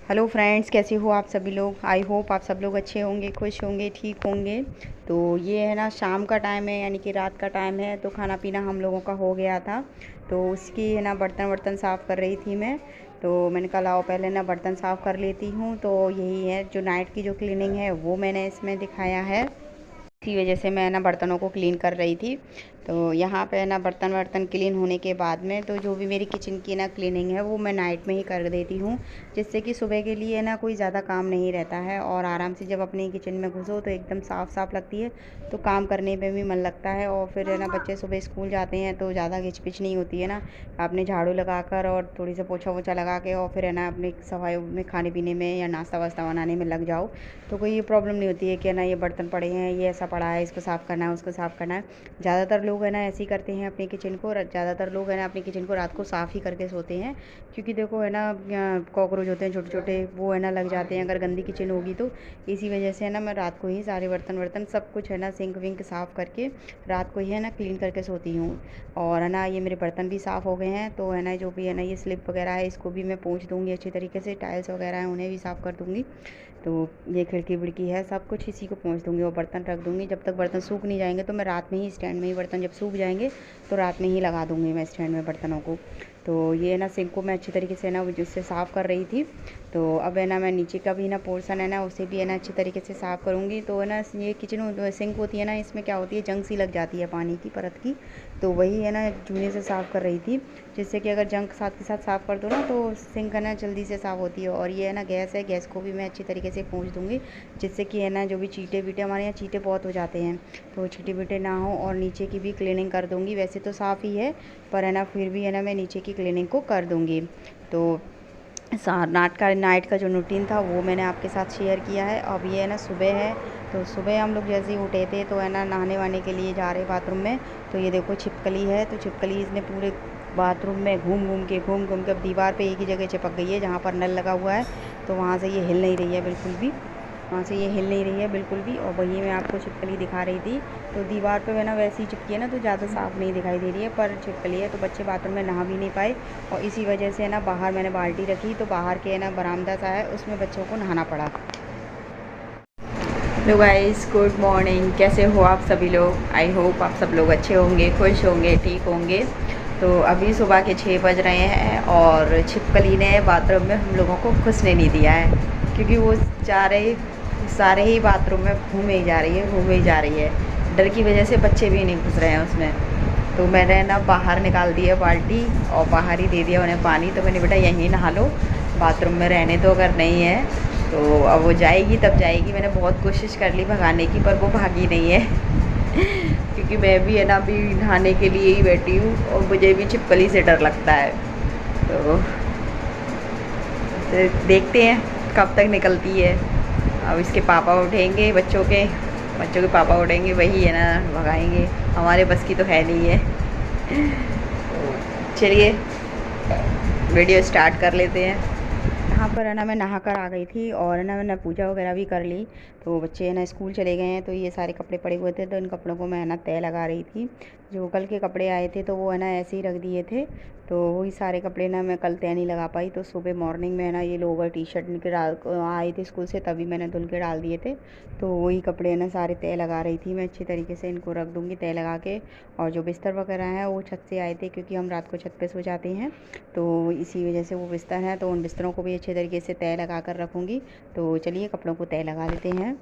Hello friends, कैसे हो आप सभी लोग। आई होप आप सब लोग अच्छे होंगे, खुश होंगे, ठीक होंगे। तो ये है ना, शाम का टाइम है, यानी कि रात का टाइम है। तो खाना पीना हम लोगों का हो गया था। तो उसकी है ना बर्तन वर्तन साफ़ कर रही थी मैं। तो मैंने कहा लाओ पहले ना बर्तन साफ़ कर लेती हूँ। तो यही है, जो नाइट की जो क्लीनिंग है वो मैंने इसमें दिखाया है। इसी वजह से मैं ना बर्तनों को क्लीन कर रही थी। तो यहाँ पे ना बर्तन वर्तन क्लीन होने के बाद में तो जो भी मेरी किचन की ना क्लीनिंग है वो मैं नाइट में ही कर देती हूँ, जिससे कि सुबह के लिए ना कोई ज़्यादा काम नहीं रहता है और आराम से जब अपनी किचन में घुसो तो एकदम साफ़ साफ़ लगती है। तो काम करने में भी मन लगता है और फिर है ना बच्चे सुबह स्कूल जाते हैं तो ज़्यादा घिचपिच नहीं होती है ना। आपने झाड़ू लगा कर और थोड़ी सा पोछा वोछा लगा के और फिर है ना अपनी सफाई में, खाने पीने में या नाश्ता वास्ता बनाने में लग जाओ तो कोई ये प्रॉब्लम नहीं होती है कि ना ये बर्तन पड़े हैं, ये ऐसा पड़ा है, इसको साफ़ करना है, उसको साफ़ करना है। ज़्यादातर लोग है ना ऐसे ही करते हैं अपनी किचन को। ज़्यादातर लोग है ना अपनी किचन को रात को साफ़ ही करके सोते हैं, क्योंकि देखो है ना कॉकरोच होते हैं छोटे छोटे, वो है ना लग जाते हैं अगर गंदी किचन होगी तो। इसी वजह से है ना मैं रात को ही सारे बर्तन वर्तन सब कुछ है ना सिंक विंक साफ़ करके रात को ही है ना क्लीन करके सोती हूँ। और है ना ये मेरे बर्तन भी साफ़ हो गए हैं। तो है ना जो भी है ना ये स्लिप वगैरह है इसको भी मैं पोंछ दूँगी अच्छी तरीके से। टाइल्स वगैरह हैं उन्हें भी साफ़ कर दूँगी। तो ये खिड़की विड़की है सब कुछ इसी को पोंछ दूँगी और बर्तन रख दूँगी। जब तक बर्तन सूख नहीं जाएंगे तो मैं रात में ही स्टैंड में ही, बर्तन जब सूख जाएंगे तो रात में ही लगा दूँगी मैं स्टैंड में बर्तनों को। तो ये ना सिंक को मैं अच्छी तरीके से ना जिससे साफ़ कर रही थी। तो अब है ना मैं नीचे का भी ना पोर्सन है ना उसे भी है ना अच्छी तरीके से साफ़ करूँगी। तो है ना ये किचन सिंक होती है ना, इसमें क्या होती है, जंग सी लग जाती है पानी की परत की। तो वही है ना चूने से साफ़ कर रही थी, जिससे कि अगर जंग साथ के साथ साफ़ कर दो ना तो सिंक है ना जल्दी से साफ़ होती है। और ये है ना गैस है, गैस को भी मैं अच्छी तरीके से पोंछ दूँगी, जिससे कि है ना जो भी चीटे वीटे, हमारे यहाँ चीटे बहुत हो जाते हैं, तो चीटे वीटे ना हो। और नीचे की भी क्लीनिंग कर दूँगी। वैसे तो साफ़ ही है पर है ना फिर भी है ना मैं नीचे की क्लीनिंग को कर दूँगी। तो नाइट का जो रूटीन था वो मैंने आपके साथ शेयर किया है। अब ये है ना सुबह है। तो सुबह हम लोग जैसे ही उठे थे तो है ना नहाने वहाने के लिए जा रहे बाथरूम में। तो ये देखो छिपकली है, तो छिपकली इसने पूरे बाथरूम में घूम घूम के अब दीवार पे एक ही जगह चिपक गई है जहाँ पर नल लगा हुआ है। तो वहाँ से ये हिल नहीं रही है बिल्कुल भी, वहाँ से ये हिल नहीं रही है बिल्कुल भी। और वही मैं आपको छिपकली दिखा रही थी। तो दीवार पे ना वैसे ही चिपकी है ना, तो ज़्यादा साफ़ नहीं दिखाई दे रही है पर छिपकली है। तो बच्चे बाथरूम में नहा भी नहीं पाए और इसी वजह से ना बाहर मैंने बाल्टी रखी, तो बाहर के ना बरामदा सा है उसमें बच्चों को नहाना पड़ा। Hello guys, good morning. कैसे हो आप सभी लोग। आई होप आप सब लोग अच्छे होंगे, खुश होंगे, ठीक होंगे। तो अभी सुबह के 6 बज रहे हैं और छिपकली ने बाथरूम में हम लोगों को घुसने नहीं दिया है, क्योंकि वो सारे ही बाथरूम में घूमे ही जा रही है, घूमे ही जा रही है। डर की वजह से बच्चे भी नहीं घुस रहे हैं उसमें। तो मैंने ना बाहर निकाल दी है बाल्टी और बाहर ही दे दिया उन्हें पानी। तो मैंने बेटा यहीं नहा लो, बाथरूम में रहने दो, अगर नहीं है तो अब वो जाएगी तब जाएगी। मैंने बहुत कोशिश कर ली भगाने की पर वो भागी नहीं है क्योंकि मैं भी है ना अभी नहाने के लिए ही बैठी हूँ और मुझे भी छिपकली से डर लगता है। तो देखते हैं कब तक निकलती है। अब इसके पापा उठेंगे, बच्चों के पापा उठेंगे, वही है ना भगाएंगे। हमारे बस की तो है नहीं है। तो चलिए वीडियो स्टार्ट कर लेते हैं। यहाँ पर है ना मैं नहा कर आ गई थी और है ना मैंने पूजा वगैरह भी कर ली। तो बच्चे है ना स्कूल चले गए हैं, तो ये सारे कपड़े पड़े हुए थे तो इन कपड़ों को मैं है ना तय लगा रही थी। जो कल के कपड़े आए थे तो वो है ना ऐसे ही रख दिए थे, तो वही सारे कपड़े ना मैं कल तय नहीं लगा पाई। तो सुबह मॉर्निंग में है ना ये लोअर टी शर्ट के डाल आए थे स्कूल से, तभी मैंने धुल के डाल दिए थे। तो वही कपड़े है ना सारे तय लगा रही थी मैं, अच्छी तरीके से इनको रख दूँगी तय लगा के। और जो बिस्तर वगैरह हैं वो छत से आए थे, क्योंकि हम रात को छत पे सो जाते हैं, तो इसी वजह से वो बिस्तर हैं। तो उन बिस्तरों को भी अच्छे तरीके से तय लगा कर रखूँगी। तो चलिए कपड़ों को तय लगा लेते हैं।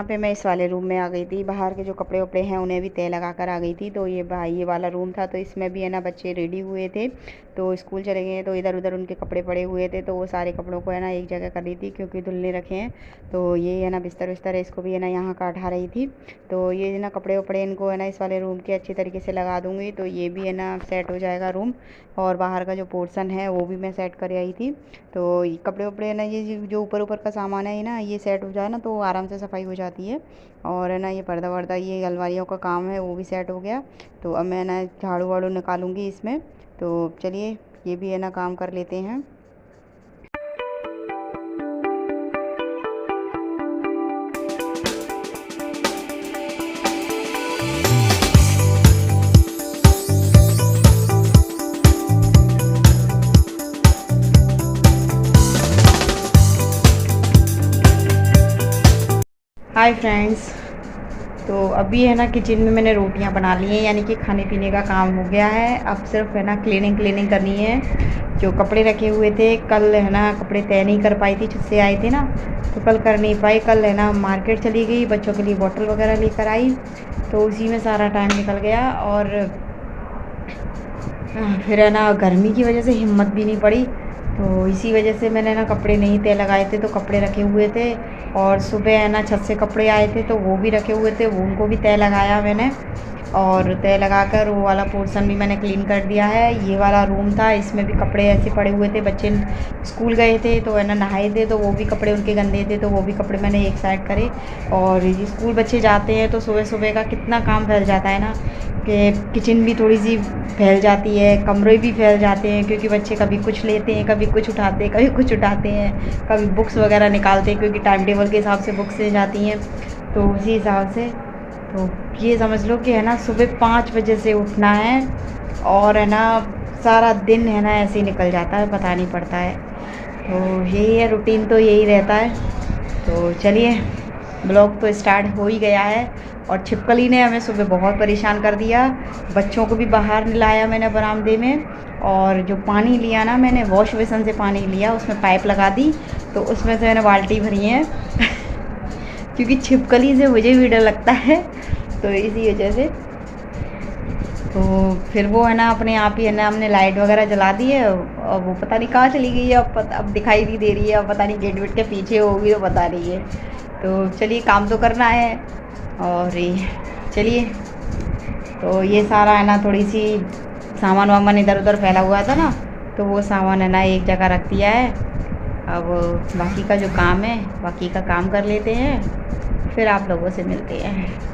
पे मैं इस वाले रूम में आ गई थी। बाहर के जो कपड़े वपड़े हैं उन्हें भी तय लगा कर आ गई थी। तो ये वाला रूम था, तो इसमें भी है ना बच्चे रेडी हुए थे, तो स्कूल चले गए, तो इधर उधर उनके कपड़े पड़े हुए थे, तो वो सारे कपड़ों को है ना एक जगह कर रही थी क्योंकि धुलने रखे हैं। तो ये है ना बिस्तर विस्तर है, इसको भी है ना यहाँ का हटा रही थी। तो ये ना कपड़े वपड़े इनको है ना इस वाले रूम के अच्छी तरीके से लगा दूँगी, तो ये भी है ना सेट हो जाएगा रूम। और बाहर का जो पोर्सन है वो भी मैं सेट कर आई थी। तो ये कपड़े वपड़े है ना, ये जो ऊपर ऊपर का सामान है ना, ये सेट हो जाए ना तो आराम से सफाई हो जाती है। और है ना ये पर्दा वर्दा, ये अलमारियों का काम है वो भी सेट हो गया। तो अब मैं ना झाड़ू वाड़ू निकालूंगी इसमें। तो चलिए ये भी है ना काम कर लेते हैं। हाय फ्रेंड्स, तो अभी है ना किचन में मैंने रोटियां बना ली हैं, यानी कि खाने पीने का काम हो गया है। अब सिर्फ है ना क्लीनिंग करनी है। जो कपड़े रखे हुए थे कल है ना, कपड़े तय नहीं कर पाई थी, छत से आए थे ना, तो कल कर नहीं पाई। कल है ना मार्केट चली गई, बच्चों के लिए बॉटल वगैरह लेकर आई, तो उसी में सारा टाइम निकल गया। और फिर है ना गर्मी की वजह से हिम्मत भी नहीं पड़ी, तो इसी वजह से मैंने ना कपड़े नहीं तय लगाए थे, तो कपड़े रखे हुए थे। और सुबह है ना छत से कपड़े आए थे, तो वो भी रखे हुए थे, वो उनको भी तय लगाया मैंने। और तय लगाकर वो वाला पोर्शन भी मैंने क्लीन कर दिया है। ये वाला रूम था, इसमें भी कपड़े ऐसे पड़े हुए थे, बच्चे स्कूल गए थे तो है ना नहाए थे, तो वो भी कपड़े उनके गंदे थे, तो वो भी कपड़े मैंने एक साइड करे। और स्कूल बच्चे जाते हैं तो सुबह सुबह का कितना काम फैल जाता है ना, कि किचन भी थोड़ी सी फैल जाती है, कमरे भी फैल जाते हैं, क्योंकि बच्चे कभी कुछ लेते हैं, कभी कुछ उठाते हैं, कभी कुछ उठाते हैं, कभी बुक्स वगैरह निकालते हैं, क्योंकि टाइम टेबल के हिसाब से बुक्स ले जाती हैं, तो उसी हिसाब से। तो ये समझ लो कि है ना सुबह 5 बजे से उठना है, और है ना सारा दिन है ना ऐसे ही निकल जाता है, पता नहीं पड़ता है। तो यही है रूटीन, तो यही रहता है। तो चलिए ब्लॉग तो स्टार्ट हो ही गया है। और छिपकली ने हमें सुबह बहुत परेशान कर दिया, बच्चों को भी बाहर निलाया मैंने बरामदे में। और जो पानी लिया ना मैंने, वॉश बेसन से पानी लिया, उसमें पाइप लगा दी, तो उसमें से मैंने बाल्टी भरी है क्योंकि छिपकली से मुझे भी डर लगता है, तो इसी वजह से। तो फिर वो है ना अपने आप ही है ना, हमने लाइट वगैरह जला दी है, और वो पता नहीं कहाँ चली गई है, अब दिखाई नहीं दे रही है, अब पता नहीं गेट वेट के पीछे होगी तो पता नहीं है। तो चलिए काम तो करना है। और चलिए, तो ये सारा है ना थोड़ी सी सामान वामान इधर उधर फैला हुआ था ना, तो वो सामान है ना एक जगह रख दिया है। अब बाकी का जो काम है, बाकी का काम कर लेते हैं, फिर आप लोगों से मिलते हैं।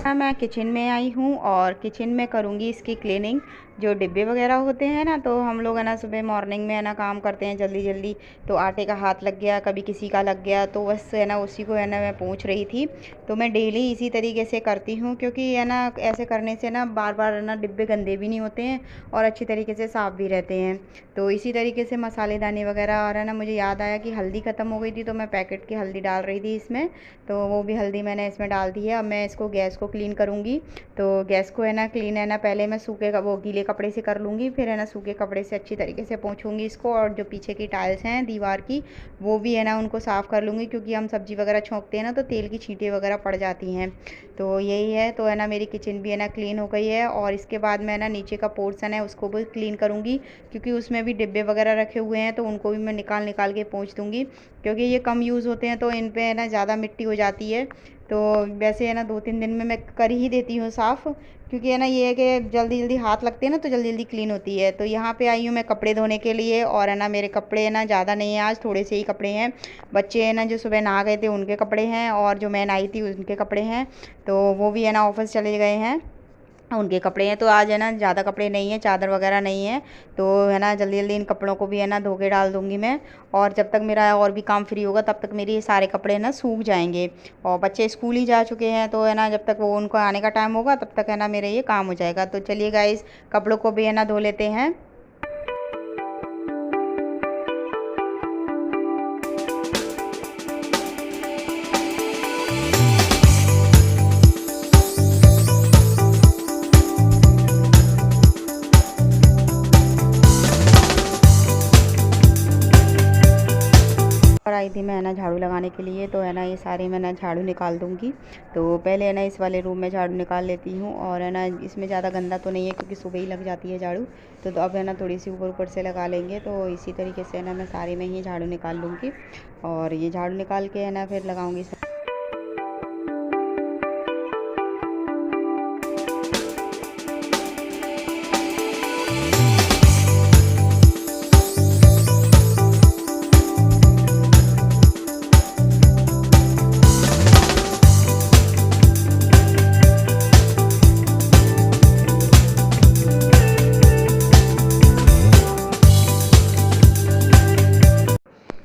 मैं किचन में आई हूँ और किचन में करूँगी इसकी क्लीनिंग। जो डिब्बे वगैरह होते हैं ना, तो हम लोग है ना सुबह मॉर्निंग में है ना काम करते हैं जल्दी जल्दी, तो आटे का हाथ लग गया, कभी किसी का लग गया, तो बस है ना उसी को है ना मैं पूछ रही थी। तो मैं डेली इसी तरीके से करती हूँ, क्योंकि है ना ऐसे करने से ना बार बार है ना डिब्बे गंदे भी नहीं होते हैं और अच्छी तरीके से साफ़ भी रहते हैं। तो इसी तरीके से मसालेदानी वगैरह, और है ना मुझे याद आया कि हल्दी ख़त्म हो गई थी, तो मैं पैकेट की हल्दी डाल रही थी इसमें, तो वो भी हल्दी मैंने इसमें डाल दी है। अब मैं इसको गैस को क्लीन करूँगी। तो गैस को है ना क्लीन है ना, पहले मैं सूखे वो गीले कपड़े से कर लूँगी, फिर है ना सूखे कपड़े से अच्छी तरीके से पोंछूँगी इसको। और जो पीछे की टाइल्स हैं दीवार की, वो भी है ना उनको साफ़ कर लूँगी, क्योंकि हम सब्ज़ी वगैरह छोंकते हैं ना, तो तेल की छींटें वगैरह पड़ जाती हैं। तो यही है, तो है ना मेरी किचन भी है ना क्लीन हो गई है। और इसके बाद मैं ना नीचे का पोर्शन है उसको भी क्लीन करूँगी, क्योंकि उसमें भी डिब्बे वगैरह रखे हुए हैं, तो उनको भी मैं निकाल के पोंछ दूँगी, क्योंकि ये कम यूज़ होते हैं, तो इन पे है ना ज़्यादा मिट्टी हो जाती है। तो वैसे है ना 2-3 दिन में मैं कर ही देती हूँ साफ़, क्योंकि है ना ये है कि जल्दी जल्दी हाथ लगते हैं ना, तो जल्दी जल्दी क्लीन होती है। तो यहाँ पे आई हूँ मैं कपड़े धोने के लिए, और है ना मेरे कपड़े है ना ज़्यादा नहीं है, आज थोड़े से ही कपड़े हैं। बच्चे है ना जो सुबह नहा गए थे उनके कपड़े हैं, और जो मैं नहाई थी उनके कपड़े हैं, तो वो भी है ना ऑफिस चले गए हैं, उनके कपड़े हैं। तो आज है ना ज़्यादा कपड़े नहीं है, चादर वगैरह नहीं है, तो है ना जल्दी जल्दी इन कपड़ों को भी है ना धो के डाल दूँगी मैं। और जब तक मेरा और भी काम फ्री होगा तब तक मेरे ये सारे कपड़े ना सूख जाएंगे। और बच्चे स्कूल ही जा चुके हैं, तो है ना जब तक वो उनको आने का टाइम होगा तब तक है ना मेरा ये काम हो जाएगा। तो चलिए गाइस, कपड़ों को भी है ना धो लेते हैं। और आई थी मैं है ना झाड़ू लगाने के लिए, तो है ना ये सारे मैं ना झाड़ू निकाल दूँगी। तो पहले है ना इस वाले रूम में झाड़ू निकाल लेती हूँ, और है ना इसमें ज़्यादा गंदा तो नहीं है क्योंकि सुबह ही लग जाती है झाड़ू। तो अब है ना थोड़ी सी ऊपर ऊपर से लगा लेंगे। तो इसी तरीके से है ना मैं सारे में ही झाड़ू निकाल लूँगी, और ये झाड़ू निकाल के है ना फिर लगाऊँगी।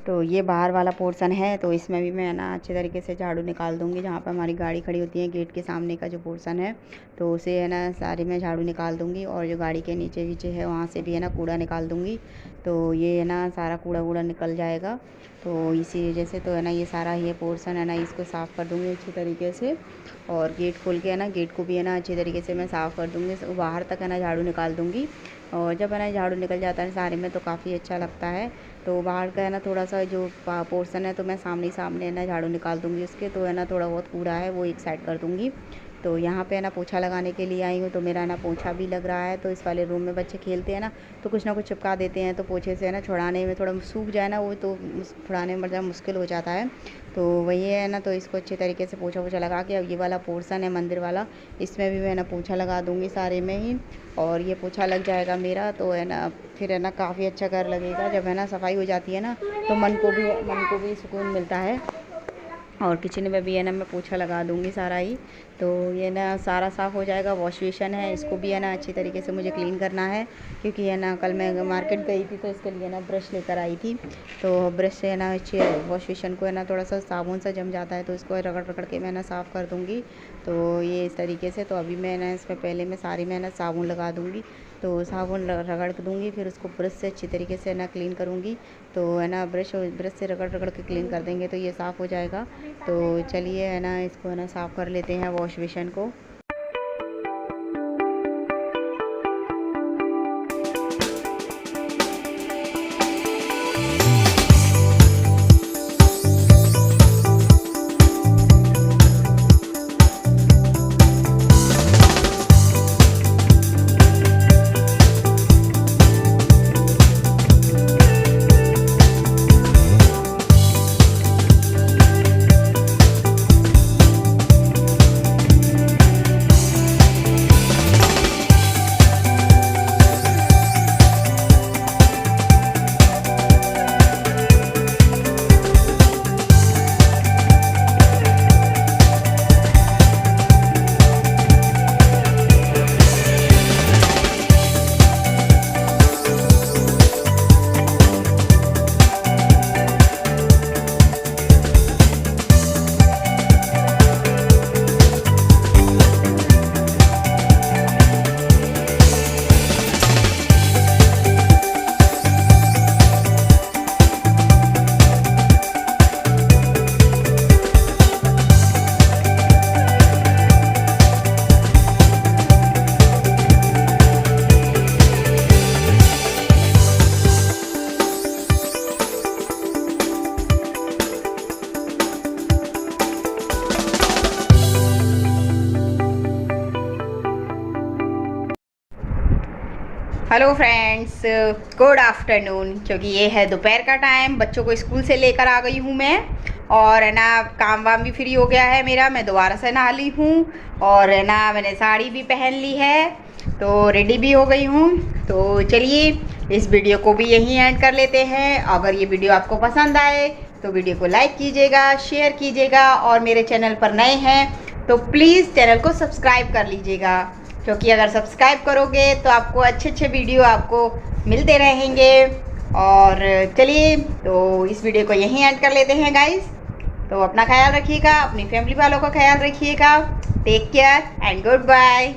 तो ये बाहर वाला पोर्शन है, तो इसमें भी मैं ना अच्छे तरीके से झाड़ू निकाल दूँगी। जहाँ पर हमारी गाड़ी खड़ी होती है गेट के सामने का जो पोर्शन है, तो उसे है ना सारे में झाड़ू निकाल दूँगी। और जो गाड़ी के नीचे नीचे है वहाँ से भी है ना कूड़ा निकाल दूँगी। तो ये है ना सारा कूड़ा वूड़ा निकल जाएगा। तो इसी वजह से तो है ना ये सारा ये पोर्शन है ना इसको साफ़ कर दूँगी अच्छी तरीके से। और गेट खोल के है ना गेट को भी है ना अच्छी तरीके से मैं साफ़ कर दूँगी, बाहर तक है ना झाड़ू निकाल दूँगी। और जब है ना झाड़ू निकल जाता है सारे में तो काफ़ी अच्छा लगता है। तो बाहर का है ना थोड़ा सा जो पोर्शन है तो मैं सामने सामने है ना झाड़ू निकाल दूँगी उसके। तो है ना थोड़ा बहुत कूड़ा है वो एक साइड कर दूँगी। तो यहाँ पे है ना पोछा लगाने के लिए आई हूँ, तो मेरा ना पोछा भी लग रहा है। तो इस वाले रूम में बच्चे खेलते हैं ना, तो कुछ ना कुछ चिपका देते हैं, तो पोछे से है ना छुड़ाने में थोड़ा सूख जाए ना वो, तो छुड़ाने में मतलब मुश्किल हो जाता है। तो वही है ना, तो इसको अच्छे तरीके से पोछा वोछा लगा के अब ये वाला पोर्शन है मंदिर वाला, इसमें भी मैं ना पोछा लगा दूँगी सारे में ही। और ये पोछा लग जाएगा मेरा, तो है ना फिर है ना काफ़ी अच्छा घर लगेगा। जब है ना सफाई हो जाती है ना तो मन को भी सुकून मिलता है। और किचन में भी है ना मैं पोछा लगा दूँगी सारा ही। तो ये ना सारा साफ़ हो जाएगा। वॉश बेसिन है, इसको भी है ना अच्छी तरीके से मुझे क्लीन करना है, क्योंकि है ना कल मैं मार्केट गई थी तो इसके लिए ना ब्रश लेकर आई थी। तो ब्रश से है ना अच्छे वॉश बेसिन को है ना थोड़ा सा साबुन सा जम जाता है, तो इसको रगड़ रगड़ के मैं ना साफ़ कर दूँगी। तो ये इस तरीके से, तो अभी मैं ना इसमें पहले मैं सारी में ना साबुन लगा दूँगी। तो साबुन रगड़ दूँगी, फिर उसको ब्रश से अच्छी तरीके से ना क्लीन करूँगी। तो है ना ब्रश से रगड़ रगड़ के क्लीन कर देंगे तो ये साफ़ हो जाएगा। तो चलिए है ना इसको है ना साफ़ कर लेते हैं वॉश बेसिन को। Hello friends, good afternoon. क्योंकि ये है दोपहर का टाइम, बच्चों को स्कूल से लेकर आ गई हूँ मैं, और है ना काम वाम भी फ्री हो गया है मेरा। मैं दोबारा से नहा ली हूँ, और है ना मैंने साड़ी भी पहन ली है, तो रेडी भी हो गई हूँ। तो चलिए इस वीडियो को भी यहीं एंड कर लेते हैं। अगर ये वीडियो आपको पसंद आए तो वीडियो को लाइक कीजिएगा, शेयर कीजिएगा, और मेरे चैनल पर नए हैं तो प्लीज़ चैनल को सब्सक्राइब कर लीजिएगा, क्योंकि अगर सब्सक्राइब करोगे तो आपको अच्छे अच्छे वीडियो आपको मिलते रहेंगे। और चलिए तो इस वीडियो को यहीं एंड कर लेते हैं गाइस। तो अपना ख्याल रखिएगा, अपनी फैमिली वालों का ख्याल रखिएगा। Take care and good bye.